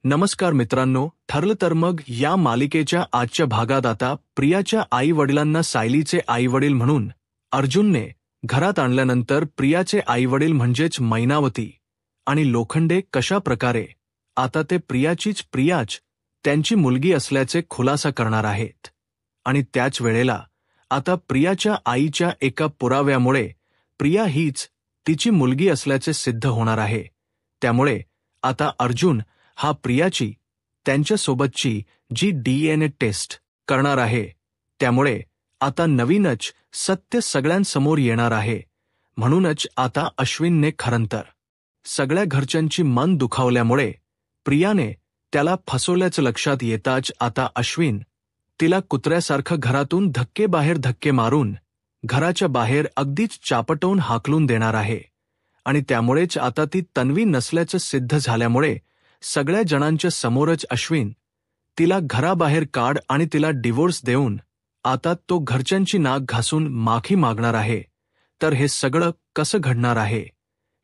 नमस्कार मित्रांनो, ठरलं तर मग या मालिकेच्या आजच्या भागात आता प्रियाच्या आई वडिलांना सायलीचे आई वडील म्हणून अर्जुनने घरात आणल्यानंतर प्रियाचे आई वडील म्हणजेच मैनावती आणि लोखंडे कशा प्रकारे आता ते प्रियाच त्यांची मुलगी असल्याचे खुलासा करणार आहेत आणि त्याच वेळेला आता प्रियाच्या आईच्या एका पुराव्यामुळे प्रिया हीच तिची मुलगी असल्याचे सिद्ध होणार आहे। त्यामुळे आता अर्जुन हा प्रियाची त्यांच्यासोबतची जी DNA टेस्ट करणार आहे, त्यामुळे आता नवीनच सत्य सगळ्यांसमोर येणार आहे। म्हणूनच आता अश्विनने खरंतर सगळ्या घरच्यांची मन दुखावल्यामुळे प्रियाने त्याला फसवल्याचं लक्षात येताच आता अश्विन तिला कुत्र्यासारखं घरातून धक्के मारून घराच्या बाहेर अगदीच चापटवून हाकलून देणार आहे आणि त्यामुळेच आता ती तन्वी नसल्याचं सिद्ध झाल्यामुळे सगळ्या जणांच्या समोरच अश्विन तिला घराबाहेर काढ आणि तिला डिवोर्स देऊन आता तो घरच्यांची नाक घासून माफी मागणार आहे। तर हे सगळं कसं घडणार आहे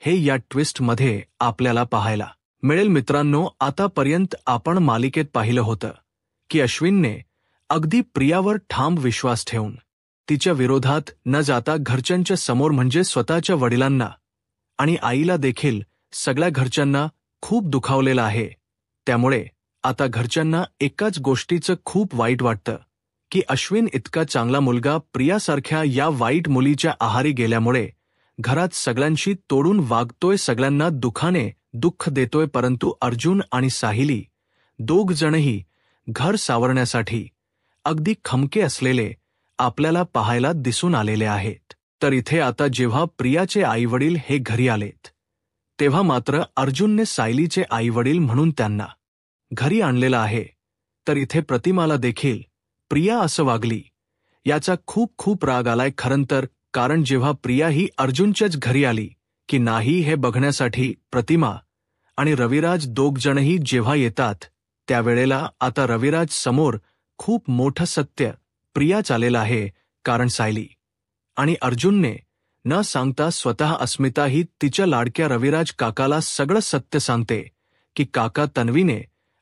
हे या ट्विस्टमध्ये आपल्याला पाहायला मिळेल। मित्रांनो, आतापर्यंत आपण मालिकेत पाहिलं होतं की अश्विनने अगदी प्रियावर ठाम विश्वास ठेवून तिच्या विरोधात न जाता घरच्यांच्या समोर म्हणजे स्वतःच्या वडिलांना आणि आईला देखील सगळ्या घरच्यांना खूप दुखावलेलं आहे। त्यामुळे आता घरच्यांना एकाच गोष्टीचं खूप वाईट वाटतं की अश्विन इतका चांगला मुलगा प्रियासारख्या या वाईट मुलीच्या आहारी गेल्यामुळे घरात सगळ्यांशी तोडून वागतोय, सगळ्यांना दुःख देतोय। परंतु अर्जुन आणि साहिली दोघ जणही घर सावरण्यासाठी अगदी खमके असलेले आपल्याला पाहायला दिसून आलेले आहेत। तर इथे आता जेव्हा प्रियाचे आईवडील हे घरी आलेत तेव्हा मात्र अर्जुनने सायलीचे आईवडील म्हणून त्यांना घरी आणलेलं आहे। तर इथे प्रतिमाला देखील प्रिया असं वागली याचा खूप राग आलाय खरंतर, कारण जेव्हा प्रिया ही अर्जुनच्याच घरी आली की नाही हे बघण्यासाठी प्रतिमा आणि रविराज दोघ जणही जेव्हा येतात त्यावेळेला आता रविराज समोर खूप मोठं सत्य प्रियाच आलेलं आहे। कारण सायली आणि अर्जुनने न सांगता स्वतः अस्मिता ही तिच्या लाडक्या रविराज काकाला सगळं सत्य सांगते की काका तन्वीने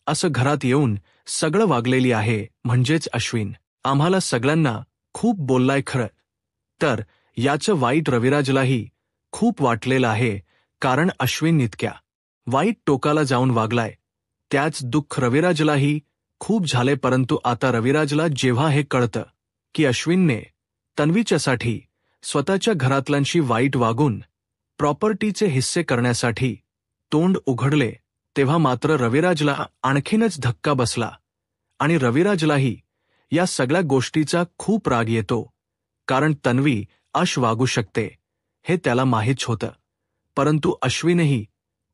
असं घरात येऊन सगळं वागलेली आहे, म्हणजेच अश्विन आम्हाला सगळ्यांना खूप बोललाय खरं तर याचं वाईट रविराजलाही खूप वाटलेलं आहे, कारण अश्विन इतक्या वाईट टोकाला जाऊन वागलाय त्याच दुःख रविराजलाही खूप झाले। परंतु आता रविराजला जेव्हा हे कळतं की अश्विनने तन्वीच्यासाठी स्वतःच्या घरातल्यांशी वाईट वागून प्रॉपर्टीचे हिस्से करण्यासाठी तोंड उघडले तेव्हा मात्र रविराजला आणखीनच धक्का बसला आणि रविराजलाही या सगळ्या गोष्टीचा खूप राग येतो, कारण तन्वी वागू शकते हे त्याला माहीत होतं। परंतु अश्विनही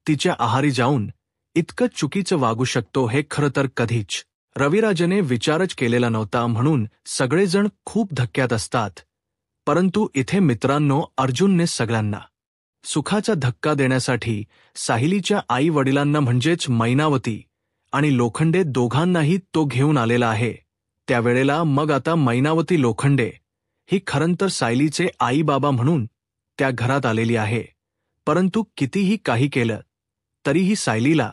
तिच्या आहारी जाऊन इतकं चुकीचं वागू शकतो हे खरं तर कधीच रविराजने विचारच केलेला नव्हता। म्हणून सगळेजण खूप धक्क्यात असतात। परंतु इथे मित्रांनो, अर्जुनने सगळ्यांना सुखाचा धक्का देण्यासाठी साहिलीच्या आई वडिलांना म्हणजेच मैनावती आणि लोखंडे दोघांनाही तो घेऊन आलेला आहे। त्यावेळेला मग आता मैनावती लोखंडे ही खरंतर सायलीचे आई बाबा म्हणून त्या घरात आलेली आहे। परंतु कितीही काही केलं तरीही सायलीला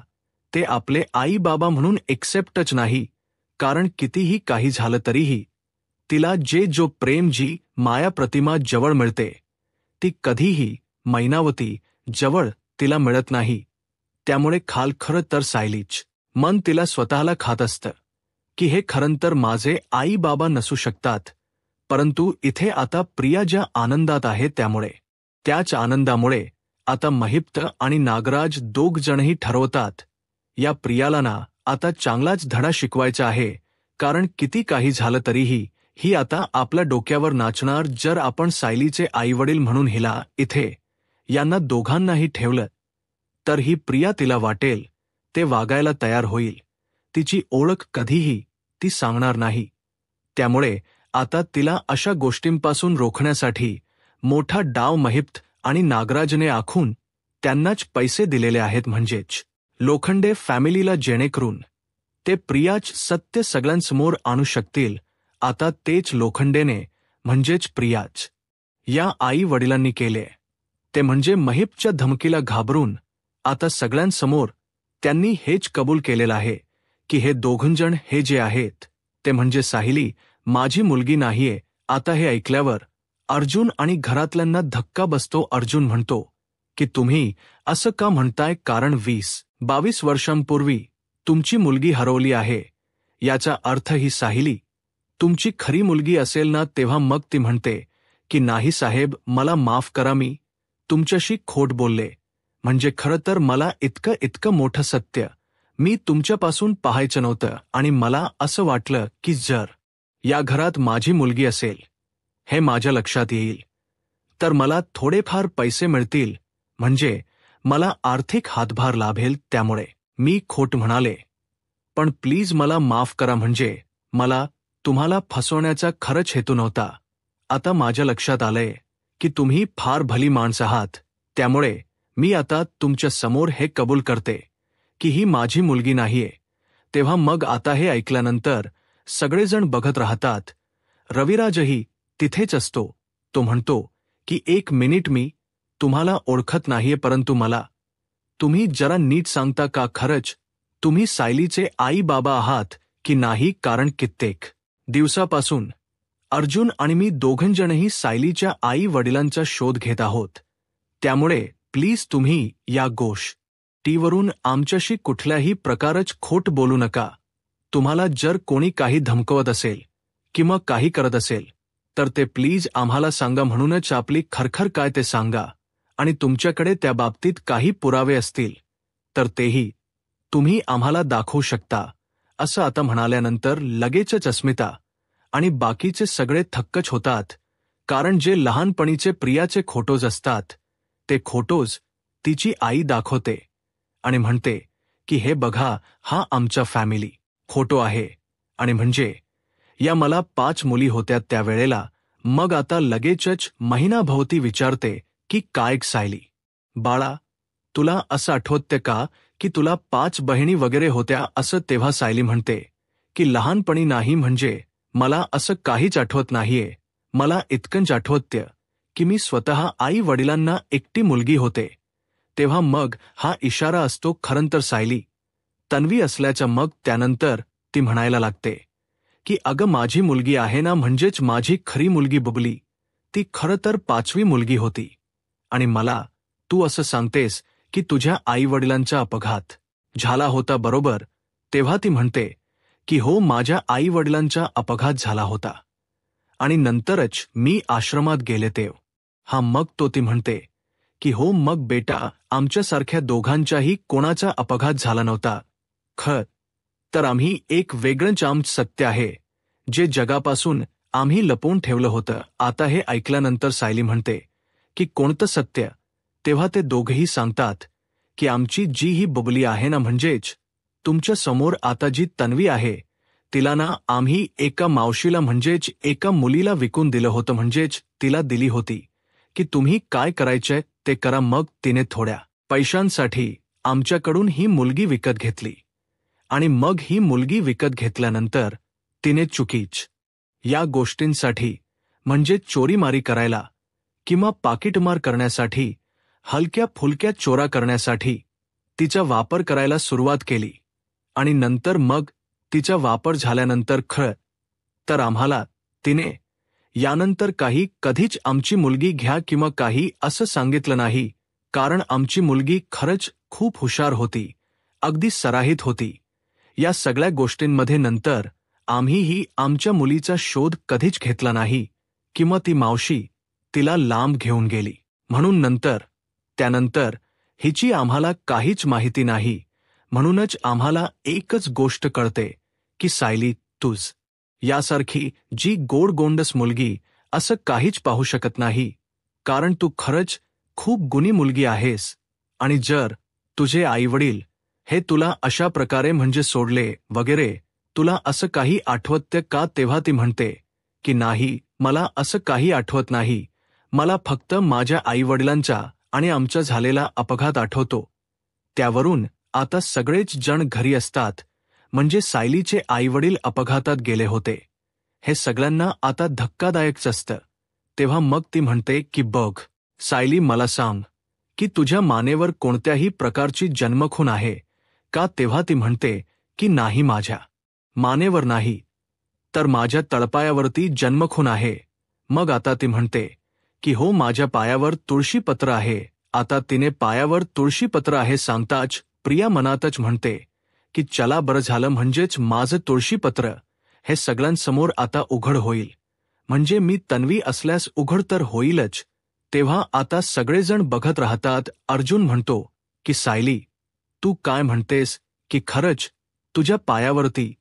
ते आपले आई बाबा म्हणून एक्सेप्टच नाही, कारण कितीही काही झालं तरीही तिला जो प्रेम जी माया प्रतिमा जवळ मिळते ती कधीही मैनावती जवळ तिला मिळत नाही। त्यामुळे खरं तर सायलीच मन तिला स्वतःला खात असतं की हे खरंतर माझे आई बाबा नसू शकतात। परंतु इथे आता प्रिया ज्या आनंदात आहे त्यामुळे त्याच आनंदामुळे आता महिप्त आणि नागराज दोघ जणही ठरवतात या प्रियाला ना आता चांगलाच धडा शिकवायचा आहे, कारण किती काही झालं तरीही ही आता आपल्या डोक्यावर नाचणार। जर आपण सायलीचे आईवडील म्हणून हिला इथे यांना दोघांनाही ठेवलं तर ही प्रिया तिला वाटेल ते वागायला तयार होईल, तिची ओळख कधीही ती सांगणार नाही। त्यामुळे आता तिला अशा गोष्टींपासून रोखण्यासाठी मोठा डाव महिप्त आणि नागराजने आखून त्यांनाच पैसे दिलेले आहेत, म्हणजेच लोखंडे फॅमिलीला, जेणेकरून ते प्रियाच सत्य सगळ्यांसमोर आणू शकतील। आता तेच लोखंडेने म्हणजेच प्रियाच या आई वडिलांनी केले, ते म्हणजे महिपच्या धमकीला घाबरून आता सगळ्यांसमोर त्यांनी हेच कबूल केलेलं आहे की हे दोघंजण हे जे आहेत ते म्हणजे सायली माझी मुलगी नाहीये. आता हे ऐकल्यावर अर्जुन आणि घरातल्यांना धक्का बसतो. अर्जुन म्हणतो की तुम्ही असं का म्हणताय, कारण 20-22 वर्षांपूर्वी तुमची मुलगी हरवली आहे. याचा अर्थ ही सायली तुमची खरी मुलगी असेल ना. तेव्हा मग ती म्हणते की नाही साहेब, मला माफ करा, मी तुमच्याशी खोट बोलले. म्हणजे खरं तर मला इतकं मोठं सत्य मी तुमच्यापासून पाहायचं नव्हतं आणि मला असं वाटलं की जर या घरात माझी मुलगी असेल, हे माझ्या लक्षात येईल, तर मला थोडेफार पैसे मिळतील, म्हणजे मला आर्थिक हातभार लाभेल. त्यामुळे मी खोट म्हणाले. पण प्लीज मला माफ करा, म्हणजे मला तुम्हाला फसवण्याचा खरंच हेतू नव्हता. आता माझ्या लक्षात आलंय की तुम्ही फार भली माणसं आहात. त्यामुळे मी आता तुमच्या समोर हे कबूल करते की ही माझी मुलगी नाहीये. तेव्हा मग आता हे ऐकल्यानंतर सगळेजण बघत राहतात. रविराजही तिथेच असतो. तो म्हणतो की 1 मिनिट, मी तुम्हाला ओळखत नाहीये, परंतु मला तुम्ही जरा नीट सांगता का, खरंच तुम्ही सायलीचे आई बाबा आहात की नाही, कारण कित्येक दिवसापासून अर्जुन आणि मी दोघंजणही सायलीच्या आई वडिलांचा शोध घेत आहोत. त्यामुळे प्लीज तुम्ही या गोष्टीवरून आमच्याशी कुठल्याही प्रकारच खोट बोलू नका. तुम्हाला जर कोणी काही धमकवत असेल किंवा काही करत असेल तर ते प्लीज आम्हाला सांगा. म्हणूनच आपली खरखर काय ते सांगा, आणि तुमच्याकडे त्या बाबतीत काही पुरावे असतील तर तेही तुम्ही आम्हाला दाखवू शकता. असं आता म्हणाल्यानंतर लगेचच अस्मिता आणि बाकीचे सगळे थक्कच होतात, कारण जे लहानपणीचे प्रियाचे फोटोज असतात ते फोटोज तिची आई दाखवते आणि म्हणते की हे बघा, हा आमचा फॅमिली फोटो आहे. आणि म्हणजे या मला 5 मुली होत्या त्यावेळेला. मग आता लगेचच महिनाभोवती विचारते की काय सायली बाळा, तुला असं आठवतं का की तुला 5 बहिणी वगैरे होत्या असं. तेव्हा सायली म्हणते की लहानपणी नाही, म्हणजे मला असं काहीच आठवत नाहीये. मला इतकंच आठवतं की मी स्वतः आई वडिलांना एकटी मुलगी होते. तेव्हा मग हा इशारा असतो खरं तर सायली तन्वी असल्याचा. मग त्यानंतर ती म्हणायला लागते की अगं माझी मुलगी आहे ना, म्हणजेच माझी खरी मुलगी बुबली, ती खरं तर 5वी मुलगी होती. आणि मला तू असं सांगतेस की तुझ्या आईवडिलांचा अपघात झाला होता, बरोबर? तेव्हा ती म्हणते की हो, माझ्या आईवडिलांचा अपघात झाला होता आणि नंतरच मी आश्रमात गेले तेव्हा. हा मग तो ती म्हणते की हो मग बेटा, आमच्यासारख्या दोघांच्याही कोणाचा अपघात झाला नव्हता. खरं तर आम्ही एक वेगळंच आमचं सत्य आहे जे जगापासून आम्ही लपवून ठेवलं होतं. आता हे ऐकल्यानंतर सायली म्हणते की कोणतं सत्य? तेव्हा ते दोघेही सांगतात की आमची जी ही बुबली आहे ना, म्हणजेच तुमच्या समोर आता जी तन्वी आहे, तिला ना आम्ही एका मावशीला, म्हणजेच एका मुलीला विकून दिलं होतं. म्हणजेच तिला दिली होती की तुम्ही काय करायचंय ते करा. मग तिने थोड्या पैशांसाठी आमच्याकडून ही मुलगी विकत घेतली आणि मग ही मुलगी विकत घेतल्यानंतर तिने चुकीच या गोष्टींसाठी, म्हणजे चोरीमारी करायला किंवा पाकिटमार करण्यासाठी, हलक्या फुलक्या चोरा करण्यासाठी तिचा वापर करायला सुरुवात केली. आणि नंतर मग तिचा वापर झाल्यानंतर खरं तर आम्हाला तिने यानंतर कधीच आमची मुलगी घ्या किंवा काही असं सांगितलं नाही, कारण आमची मुलगी खरंच खूप हुशार होती, अगदी सराहित होती. या सगळ्या गोष्टींमध्ये नंतर आम्हीही आमच्या मुलीचा शोध कधीच घेतला नाही किंवा ती मावशी तिला लांब घेऊन गेली. म्हणून त्यानंतर हिची आम्हाला काहीच माहिती नाही. म्हणूनच आम्हाला एकच गोष्ट कळते की सायली तुझ यासारखी जी गोंडस मुलगी असं काहीच पाहू शकत नाही, कारण तू खरंच खूप गुणी मुलगी आहेस. आणि जर तुझे आईवडील हे तुला अशा प्रकारे म्हणजे सोडले वगैरे, तुला असं काही आठवतं का? तेव्हा ती म्हणते की नाही, मला असं काही आठवत नाही. मला फक्त माझ्या आईवडिलांचा आणि आमचा झालेला अपघात आठवतो. त्यावरून आता सगळेच जण घरी असतात, म्हणजे सायलीचे आईवडील अपघातात गेले होते. हे सगळ्यांना आता धक्कादायकच असतं. तेव्हा मग ती म्हणते की बघ सायली, मला सांग की तुझ्या मानेवर कोणत्याही प्रकारची जन्मखून आहे का तेव्हा ती म्हणते की नाही, माझ्या मानेवर नाही, तर माझ्या तळपायावरती जन्मखून आहे. मग आता ती म्हणते की हो, माझ्या पायावर तुळशीपत्र आहे. आता तिने पायावर तुळशीपत्र आहे सांगताच प्रिया मनातच म्हणते की चला, बरं झालं, म्हणजेच माझं तुळशीपत्र हे सगळ्यांसमोर आता उघड होईल. म्हणजे मी तन्वी असल्यास उघड तर होईलच. तेव्हा आता सगळेजण बघत राहतात. अर्जुन म्हणतो की सायली, तू काय म्हणतेस की खरंच तुझ्या पायावरती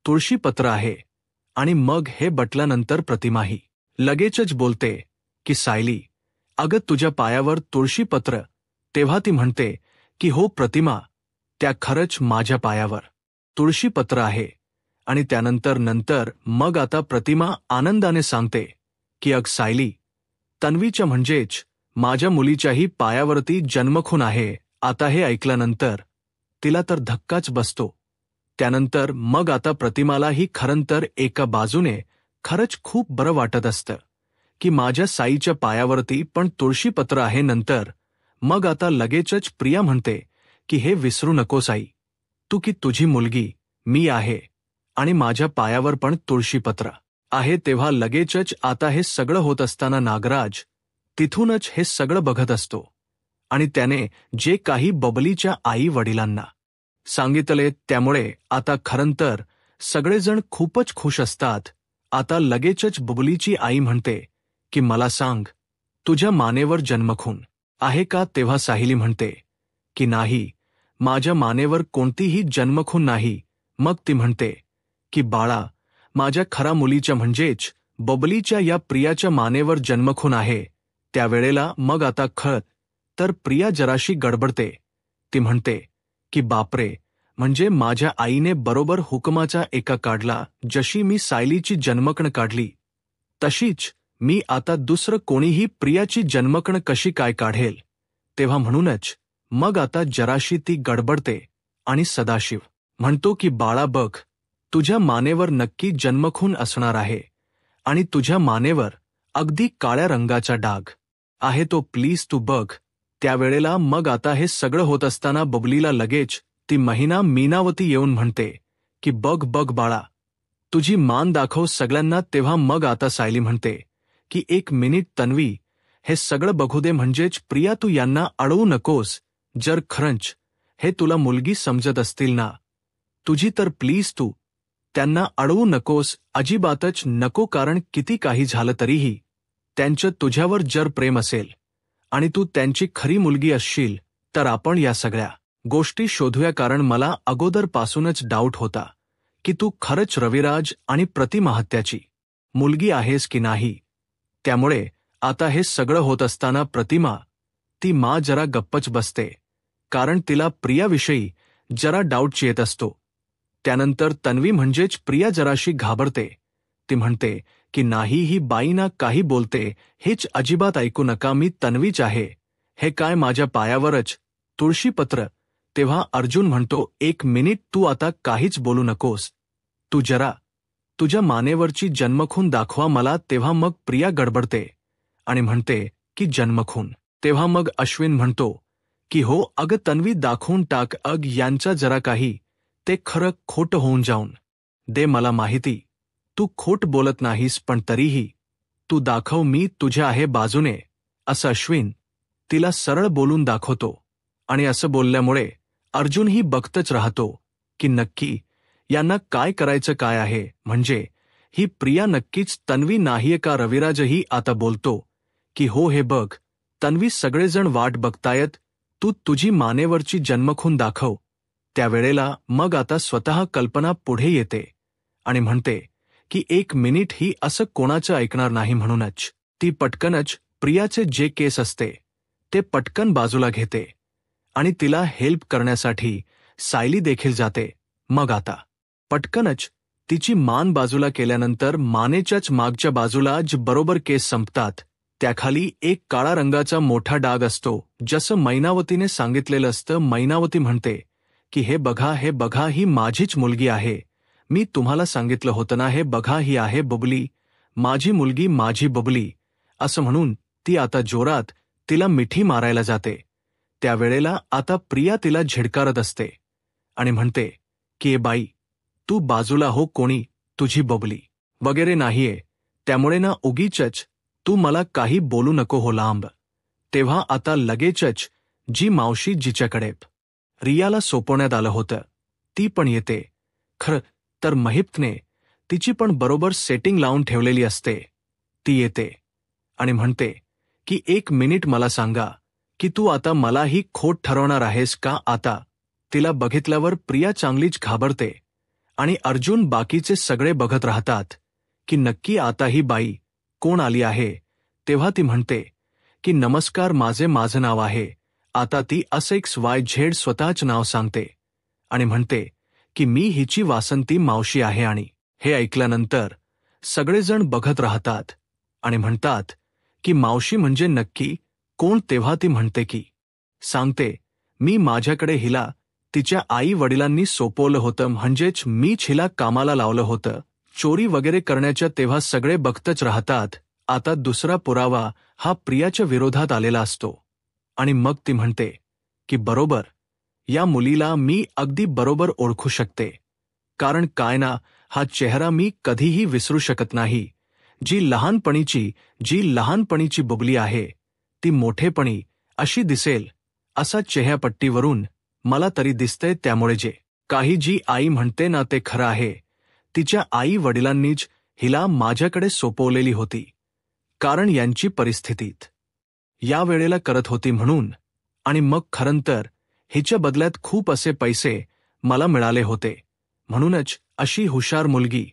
तुळशीपत्र आहे? आणि मग हे बटल्यानंतर प्रतिमाही लगेचच बोलते की सायली, अगं तुझ्या पायावर तुळशीपत्र. तेव्हा ती म्हणते की हो प्रतिमा, त्या खरंच माझ्या पायावर तुळशीपत्र आहे. आणि त्यानंतर मग आता प्रतिमा आनंदाने सांगते की अग सायली, तन्वीच्या म्हणजेच माझ्या मुलीच्याही पायावरती जन्मखून आहे. आता हे ऐकल्यानंतर तिला तर धक्काच बसतो. त्यानंतर मग आता प्रतिमालाही खरंतर एका बाजूने खरंच खूप बरं वाटत असतं की माझ्या साईच्या पायावरती पण तुळशीपत्र आहे. नंतर मग आता लगेचच प्रिया म्हणते की हे विसरू नकोस आई, तू की तुझी मुलगी मी आहे आणि माझ्या पायावर पण तुळशीपत्र आहे. तेव्हा लगेचच आता हे सगळं होत असताना नागराज तिथूनच हे सगळं बघत असतो आणि त्याने जे काही बबलीच्या आई वडिलांना सांगितले त्यामुळे आता खरंतर सगळेजण खूपच खुश असतात. आता लगेचच बबलीची आई म्हणते की मला सांग, तुझ्या मानेवर जन्मखून आहे का? तेव्हा सायली म्हणते की नाही, माझ्या मानेवर कोणतीही जन्मखून नाही. मग ती म्हणते की बाळा, माझ्या खरा मुलीच्या म्हणजेच बबलीच्या या प्रियाच्या मानेवर जन्मखून आहे. त्यावेळेला मग आता तर प्रिया जराशी गडबडते. ती म्हणते की बापरे, म्हणजे माझ्या आईने बरोबर हुकमाचा एका काढला. जशी मी सायलीची जन्मकण काढली तशीच मी आता दुसरं कोणीही प्रियाची जन्मकण कशी काय काढेल? तेव्हा म्हणूनच मग आता जराशी ती गडबडते आणि सदाशिव म्हणतो की बाळा बघ, तुझ्या मानेवर नक्की जन्मखून असणार आहे आणि तुझ्या मानेवर अगदी काळ्या रंगाचा डाग आहे, तो प्लीज तू बघ. त्यावेळेला मग आता हे सगळं होत असताना बबलीला लगेच ती मीनावती येऊन म्हणते की बघ बघ बाळा, तुझी मान दाखव सगळ्यांना. तेव्हा मग आता सायली म्हणते की एक मिनिट तन्वी, हे सगळं बघू दे, म्हणजेच प्रिया तू यांना अडवू नकोस. जर खरंच हे तुला मुलगी समजत असतील ना तुझी, तर प्लीज तू त्यांना अडवू नकोस, अजिबातच नको. कारण किती काही झालं तरीही त्यांचं तुझ्यावर जर प्रेम असेल आणि तू त्यांची खरी मुलगी असशील तर आपण या सगळ्या गोष्टी शोधूया. कारण मला अगोदरपासूनच डाऊट होता की तू खरंच रविराज आणि प्रतिमा हत्याची मुलगी आहेस की नाही. त्यामुळे आता हे सगळं होत असताना प्रतिमा ती जरा गप्पच बसते, कारण तिला प्रियाविषयी जरा डाऊट येत असतो. त्यानंतर तन्वी म्हणजेच प्रिया जराशी घाबरते. ती म्हणते की नाही, ही बाई ना काही बोलते, हेच अजिबात ऐकू नका, मी तन्वीच आहे. हे काय माझ्या पायावरच तुळशीपत्र? तेव्हा अर्जुन म्हणतो एक मिनिट, तू आता काहीच बोलू नकोस, तू जरा तुझ्या मानेवरची जन्मखून दाखवा मला. तेव्हा मग प्रिया गडबडते आणि म्हणते की जन्मखून. तेव्हा मग अश्विन म्हणतो की हो अगं तन्वी, दाखवून टाक. यांचा जरा काही ते खरं खोटं होऊन जाऊन दे, मला माहिती तू खोट बोलत नाहीस, पण तरीही तू दाखव, मी तुझ्या आहे बाजूने. असं अश्विन तिला सरळ बोलून दाखवतो आणि असं बोलल्यामुळे अर्जुनही बघतच राहतो की नक्की यांना काय करायचं काय आहे. म्हणजे ही प्रिया नक्कीच तन्वी नाहीये का? रविराजही आता बोलतो की हो, हे बघ तन्वी, सगळेजण वाट बघतायत, तू तुझी मानेवरची जन्मखून दाखव. त्यावेळेला मग आता स्वतः कल्पना पुढे येते आणि म्हणते की एक मिनिट, ही असं कोणाचं ऐकणार नाही. म्हणूनच ती पटकनच प्रियाचे जे केस असते ते पटकन बाजूला घेते आणि तिला हेल्प करण्यासाठी सायली देखील जाते. मग आता पटकनच तिची मान बाजूला केल्यानंतर मानेच्याच मागच्या बाजूला जे बरोबर केस संपतात त्याखाली एक काळा रंगाचा मोठा डाग असतो, जसं मैनावतीने सांगितलेलं असतं. मैनावती म्हणते की हे बघा, ही माझीच मुलगी आहे. मी तुम्हाला सांगितलं होतं ना, हे बघा, ही आहे बबली, माझी मुलगी, माझी बबली. असं म्हणून ती आता जोरात तिला मिठी मारायला जाते. त्यावेळेला आता प्रिया तिला झिडकारत असते आणि म्हणते की ए बाई, तू बाजूला हो, कोणी तुझी बबली वगैरे नाहीये, त्यामुळे ना उगीचच तू मला काही बोलू नको हो लांब. तेव्हा आता लगेचच जी मावशी जिच्याकडे रियाला सोपवण्यात आलं होतं ती पण येते. खरं तर महिप्तने तिची पण बरोबर सेटिंग लावून ठेवलेली असते. ती येते आणि म्हणते की 1 मिनिट मला सांगा की तू आता मलाही खोट ठरवणार आहेस का आता. तिला बघितल्यावर प्रिया चांगलीच घाबरते आणि अर्जुन बाकीचे सगळे बघत राहतात की नक्की आता ही बाई कोण आली आहे. तेव्हा ती म्हणते की नमस्कार, माझं नाव आहे. आता ती XYZ स्वतःच नाव सांगते आणि म्हणते की मी हिची वासंती मावशी आहे. आणि हे ऐकल्यानंतर सगळेजण बघत राहतात आणि म्हणतात की मावशी म्हणजे नक्की कोण. तेव्हा ती म्हणते की सांगते, मी माझ्याकडे हिला तिच्या आई वडिलांनी सोपवलं होतं, म्हणजेच मीच हिला कामाला लावलं होतं चोरी वगैरे करण्याच्या. तेव्हा सगळे बघतच राहतात. आता दुसरा पुरावा हा प्रियाच्या विरोधात आलेला असतो आणि मग ती म्हणते की बरोबर, या मुलीला मी अगदी बरोबर ओळखू शकते. कारण काय ना, हा चेहरा मी कधीही विसरू शकत नाही. जी लहानपणीची बुबली आहे ती मोठेपणी अशी दिसेल असा चेहऱ्यापट्टीवरून मला तरी दिसतंय. त्यामुळे जे काही जी आई म्हणते ना ते खरं आहे. तिच्या आई वडिलांनीच हिला माझ्याकडे सोपवलेली होती, कारण यांची परिस्थितीत या वेळेला करत होती म्हणून. आणि मग खरंतर हिच्या बदल्यात खूप असे पैसे मला मिळाले होते, म्हणूनच अशी हुशार मुलगी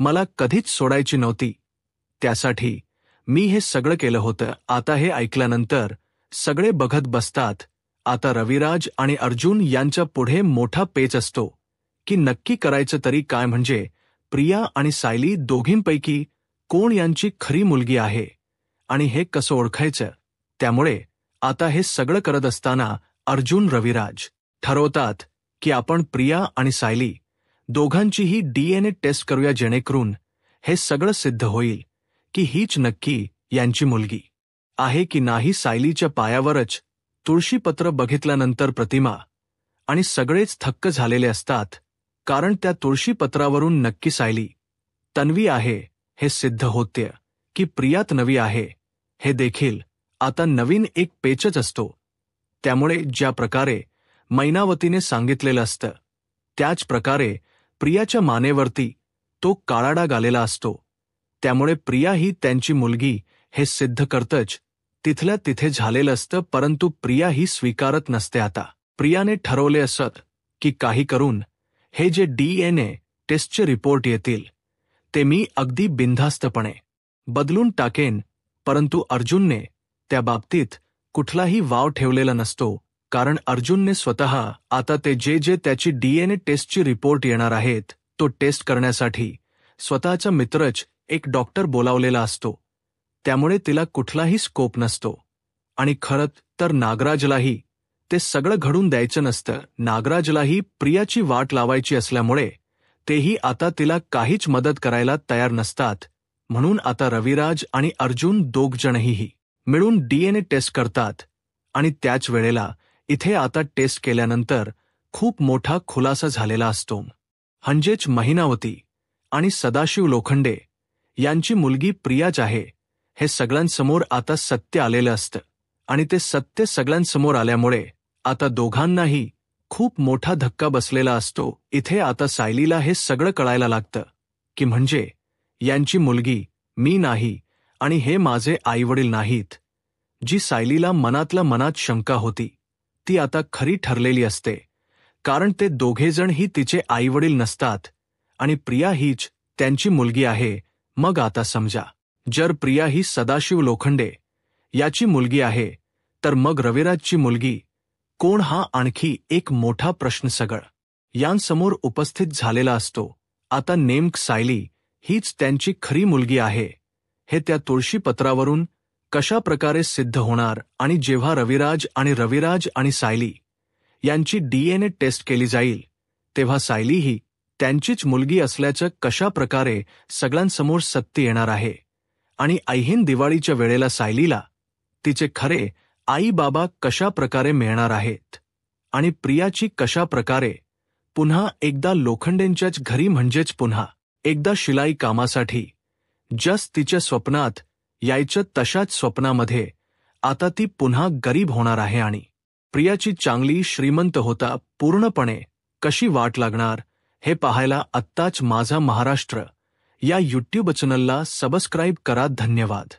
मला कधीच सोडायची नव्हती. त्यासाठी मी हे सगळं केलं होतं. आता हे ऐकल्यानंतर सगळे बघत बसतात. आता रविराज आणि अर्जुन यांच्या पुढे मोठा पेच असतो की नक्की करायचं तरी काय, म्हणजे प्रिया आणि सायली दोघींपैकी कोण यांची खरी मुलगी आहे आणि हे कसं ओळखायचं. त्यामुळे आता हे सगळं करत असताना अर्जुन रविराज ठरवतात की आपण प्रिया आणि सायली दोघांचीही DNA टेस्ट करूया, जेणेकरून हे सगळं सिद्ध होईल की हीच नक्की यांची मुलगी आहे की नाही. सायलीच्या पायावरच तुळशीपत्र बघितल्यानंतर प्रतिमा आणि सगळेच थक्क झालेले असतात, कारण त्या तुळशीपत्रावरून नक्की सायली तन्वी आहे हे सिद्ध होते की प्रिया तन्वी आहे हे देखील आता नवीन एक पेचच असतो. त्यामुळे ज्या प्रकारे मैनावतीने सांगितलेलं असतं त्याच प्रकारे प्रियाच्या मानेवरती तो काळा डाग आलेला असतो. त्यामुळे प्रिया ही त्यांची मुलगी हे सिद्ध करतच तिथल्या तिथे झालेलं असतं, परंतु प्रिया ही स्वीकारत नसते. आता प्रियाने ठरवले असत की काही करून हे जे DNA टेस्टचे रिपोर्ट येतील ते मी अगदी बिनधास्तपणे बदलून टाकेन, परंतु अर्जुनने त्या बाबतीत कुठलाही वाव ठेवलेला नसतो, कारण अर्जुनने स्वतः आता ते जे त्याची DNA टेस्टची रिपोर्ट येणार आहेत तो टेस्ट करण्यासाठी स्वतःचा मित्रच एक डॉक्टर बोलावलेला असतो. त्यामुळे तिला कुठलाही स्कोप नसतो. आणि खरं तर नागराजलाही ते सगळं घडून द्यायचं नसतं. नागराजलाही प्रियाची वाट लावायची असल्यामुळे तेही आता तिला काहीच मदत करायला तयार नसतात. म्हणून आता रविराज आणि अर्जुन दोघजणही मिळून DNA टेस्ट करतात. आणि त्याच वेळेला इथे आता टेस्ट केल्यानंतर खूप मोठा खुलासा झालेला असतो. म्हणजेच महिनावती आणि सदाशिव लोखंडे यांची मुलगी प्रियाच आहे हे सगळ्यांसमोर आता सत्य आलेलं असतं. आणि ते सत्य सगळ्यांसमोर आल्यामुळे आता दोघांनाही खूप मोठा धक्का बसलेला असतो. इथे आता सायलीला हे सगळं कळायला लागतं की म्हणजे यांची मुलगी मी नाही आणि हे माझे आईवडील नाहीत. जी सायलीला मनात शंका होती ती आता खरी ठरलेली असते, कारण ते दोघेजणही तिचे आईवडील नसतात आणि प्रिया हीच त्यांची मुलगी आहे. मग आता समजा, जर प्रिया ही सदाशिव लोखंडे याची मुलगी आहे तर मग रविराजची मुलगी कोण, हा आणखी एक मोठा प्रश्न सगळं यांसमोर उपस्थित झालेला असतो. आता नेमक सायली हीच त्यांची खरी मुलगी आहे हे त्या तुळशीपत्रावरून कशा प्रकारे सिद्ध होणार. आणि जेव्हा रविराज आणि सायली यांची DNA टेस्ट केली जाईल तेव्हा सायली ही त्यांचीच मुलगी असल्याचं कशा प्रकारे सगळ्यांसमोर सत्य येणार आहे. आणि ऐहीन दिवाळीच्या वेळेला सायलीला तिचे खरे आई बाबा कशा प्रकारे मिळणार आहेत आणि प्रियाची कशा प्रकारे पुन्हा एकदा लोखंडेंच्याच घरी म्हणजेच पुन्हा एकदा शिलाई कामासाठी जस तिच्या स्वप्नात यायचं तशाच स्वप्नामध्ये आता ती पुन्हा गरीब होणार आहे आणि प्रियाची चांगली श्रीमंत होता पूर्णपणे कशी वाट लागणार हे पाहायला आत्ताच माझा महाराष्ट्र या यूट्यूब चॅनलला सबस्क्राईब करा. धन्यवाद.